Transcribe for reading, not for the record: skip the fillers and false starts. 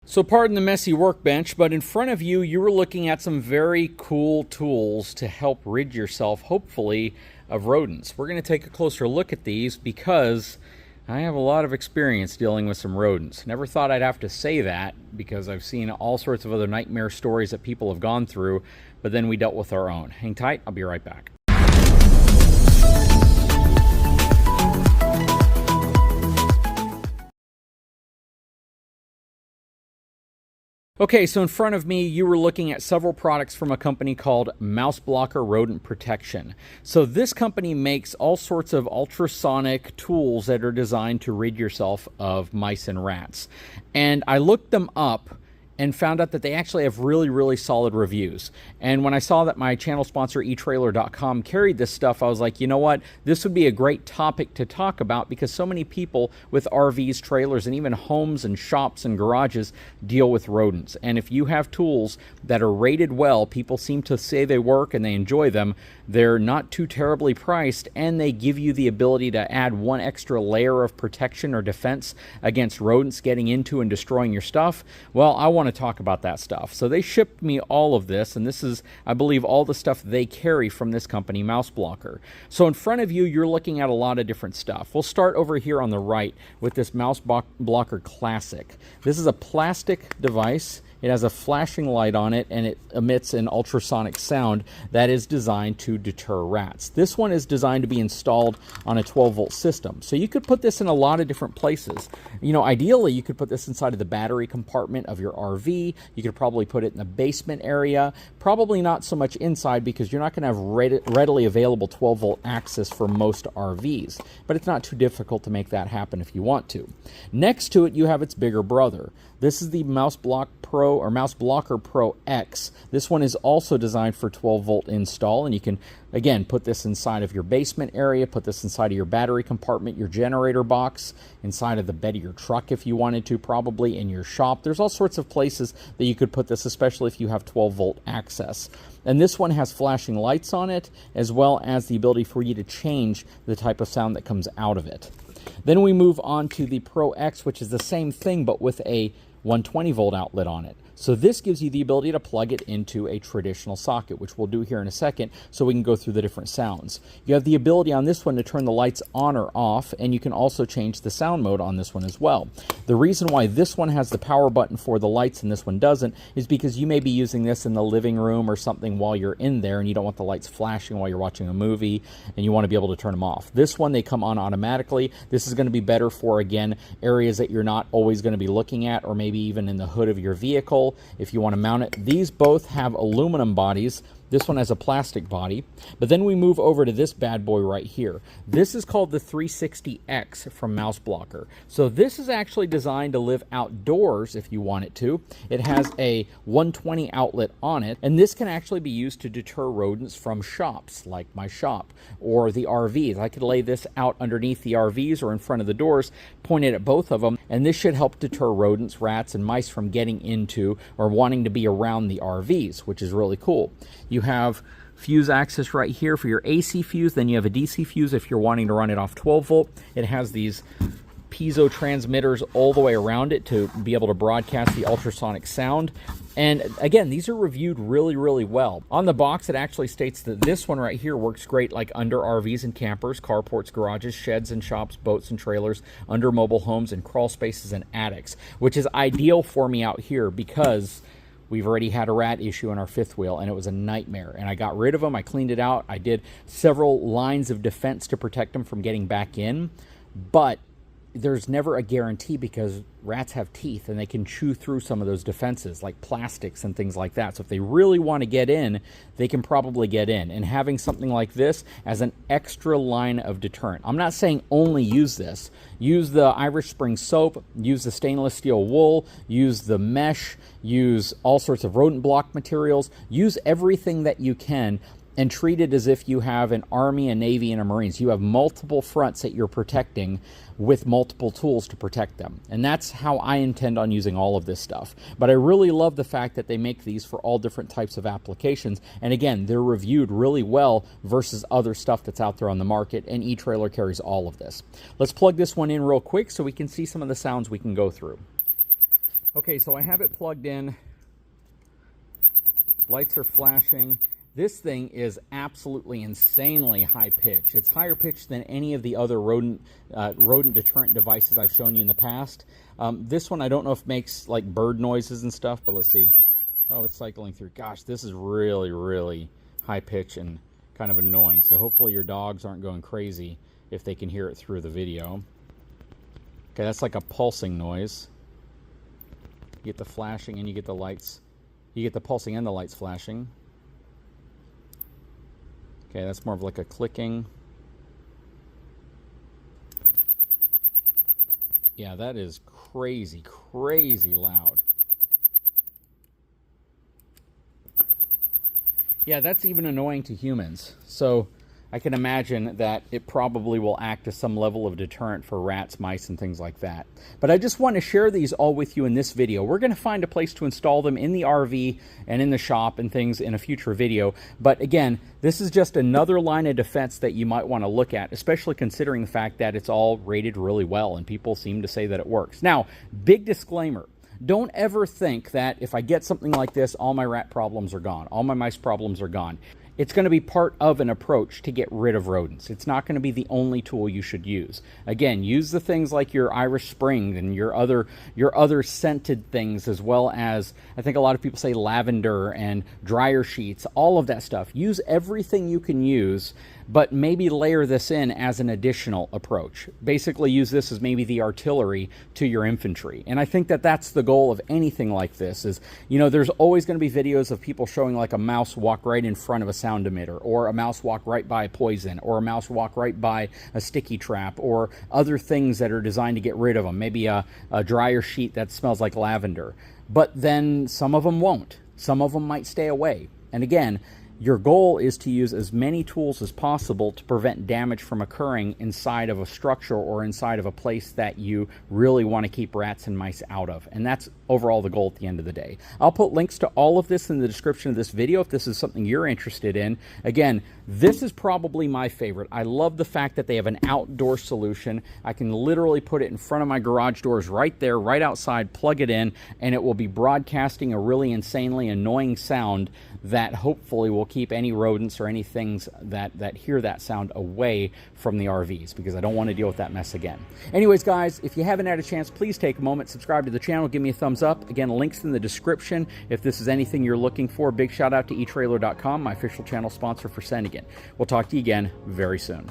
So pardon the messy workbench, but in front of you, you were looking at some very cool tools to help rid yourself, hopefully, of rodents. We're going to take a closer look at these because I have a lot of experience dealing with some rodents. Never thought I'd have to say that because I've seen all sorts of other nightmare stories that people have gone through, but then we dealt with our own. Hang tight, I'll be right back. Okay, so in front of me, you were looking at several products from a company called Mouseblocker Rodent Protection. So this company makes all sorts of ultrasonic tools that are designed to rid yourself of mice and rats. And I looked them up and found out that they actually have really solid reviews. And when I saw that my channel sponsor eTrailer.com carried this stuff, I was like, you know what? This would be a great topic to talk about because so many people with RVs, trailers, and even homes and shops and garages deal with rodents. And if you have tools that are rated well, people seem to say they work and they enjoy them, they're not too terribly priced, and they give you the ability to add one extra layer of protection or defense against rodents getting into and destroying your stuff. Well, I want to talk about that stuff. So they shipped me all of this, and this is, I believe, all the stuff they carry from this company, Mouseblocker. So in front of you, you're looking at a lot of different stuff. We'll start over here on the right with this Mouseblocker Classic. This is a plastic device. It has a flashing light on it, and it emits an ultrasonic sound that is designed to deter rats. This one is designed to be installed on a 12-volt system. So you could put this in a lot of different places. You know, ideally, you could put this inside of the battery compartment of your RV. You could probably put it in the basement area. Probably not so much inside because you're not going to have readily available 12-volt access for most RVs. But it's not too difficult to make that happen if you want to. Next to it, you have its bigger brother. This is the Mouseblocker Pro X. This one is also designed for 12-volt install, and you can, again, put this inside of your basement area, put this inside of your battery compartment, your generator box, inside of the bed of your truck if you wanted to, probably in your shop. There's all sorts of places that you could put this, especially if you have 12-volt access. And this one has flashing lights on it, as well as the ability for you to change the type of sound that comes out of it. Then we move on to the Pro X, which is the same thing, but with a 120-volt outlet on it. So this gives you the ability to plug it into a traditional socket, which we'll do here in a second so we can go through the different sounds. You have the ability on this one to turn the lights on or off, and you can also change the sound mode on this one as well. The reason why this one has the power button for the lights and this one doesn't is because you may be using this in the living room or something while you're in there and you don't want the lights flashing while you're watching a movie and you want to be able to turn them off. This one, they come on automatically. This is going to be better for, again, areas that you're not always going to be looking at, or maybe even in the hood of your vehicle if you want to mount it. These both have aluminum bodies. This one has a plastic body. But then we move over to this bad boy right here. This is called the 360X from Mouseblocker. So this is actually designed to live outdoors if you want it to. It has a 120 outlet on it, and this can actually be used to deter rodents from shops, like my shop, or the RVs. I could lay this out underneath the RVs or in front of the doors, point it at both of them, and this should help deter rodents, rats, and mice from getting into or wanting to be around the RVs, which is really cool. You have fuse access right here for your AC fuse. Then you have a DC fuse if you're wanting to run it off 12 volt. It has these piezo transmitters all the way around it to be able to broadcast the ultrasonic sound. And again, these are reviewed really well. On the box, it actually states that this one right here works great like under RVs and campers, carports, garages, sheds and shops, boats and trailers, under mobile homes, and crawl spaces and attics, which is ideal for me out here because we've already had a rat issue on our fifth wheel, and it was a nightmare. And I got rid of them. I cleaned it out. I did several lines of defense to protect them from getting back in. But there's never a guarantee because rats have teeth, and they can chew through some of those defenses, like plastics and things like that. So if they really want to get in, they can probably get in. And having something like this as an extra line of deterrent. I'm not saying only use this. Use the Irish Spring soap, use the stainless steel wool, use the mesh, use all sorts of rodent block materials, use everything that you can, and treat it as if you have an Army, a Navy, and a Marines. You have multiple fronts that you're protecting with multiple tools to protect them. And that's how I intend on using all of this stuff. But I really love the fact that they make these for all different types of applications. And again, they're reviewed really well versus other stuff that's out there on the market, and eTrailer carries all of this. Let's plug this one in real quick so we can see some of the sounds we can go through. Okay, so I have it plugged in. Lights are flashing. This thing is absolutely insanely high pitched. It's higher pitched than any of the other rodent deterrent devices I've shown you in the past. This one I don't know if it makes like bird noises and stuff, but let's see. Oh, it's cycling through. Gosh, this is really, really high pitch and kind of annoying. So hopefully your dogs aren't going crazy if they can hear it through the video. Okay, that's like a pulsing noise. You get the flashing and you get the lights. You get the pulsing and the lights flashing. Okay, that's more of like a clicking. Yeah, that is crazy, crazy loud. Yeah, that's even annoying to humans. So I can imagine that it probably will act as some level of deterrent for rats, mice, and things like that. But I just want to share these all with you in this video. We're going to find a place to install them in the RV and in the shop and things in a future video. But again, this is just another line of defense that you might want to look at, especially considering the fact that it's all rated really well and people seem to say that it works. Now, big disclaimer. Don't ever think that if I get something like this, all my rat problems are gone, all my mice problems are gone. It's going to be part of an approach to get rid of rodents. It's not going to be the only tool you should use. Again, use the things like your Irish Spring and your other scented things, as well as, I think a lot of people say lavender and dryer sheets, all of that stuff. Use everything you can use, but maybe layer this in as an additional approach. Basically use this as maybe the artillery to your infantry. And I think that that's the goal of anything like this is, you know, there's always going to be videos of people showing like a mouse walk right in front of a sound emitter, or a mouse walk right by poison, or a mouse walk right by a sticky trap, or other things that are designed to get rid of them. Maybe a dryer sheet that smells like lavender. But then some of them won't. Some of them might stay away. And again, your goal is to use as many tools as possible to prevent damage from occurring inside of a structure or inside of a place that you really want to keep rats and mice out of. And that's overall the goal at the end of the day. I'll put links to all of this in the description of this video if this is something you're interested in. Again, this is probably my favorite. I love the fact that they have an outdoor solution. I can literally put it in front of my garage doors right there, right outside, plug it in, and it will be broadcasting a really insanely annoying sound that hopefully will keep any rodents or any things that hear that sound away from the RVs, because I don't want to deal with that mess again. Anyways, guys, if you haven't had a chance, please take a moment, subscribe to the channel, give me a thumbs up. Again, links in the description if this is anything you're looking for. Big shout out to eTrailer.com, my official channel sponsor for Sending It. We'll talk to you again very soon.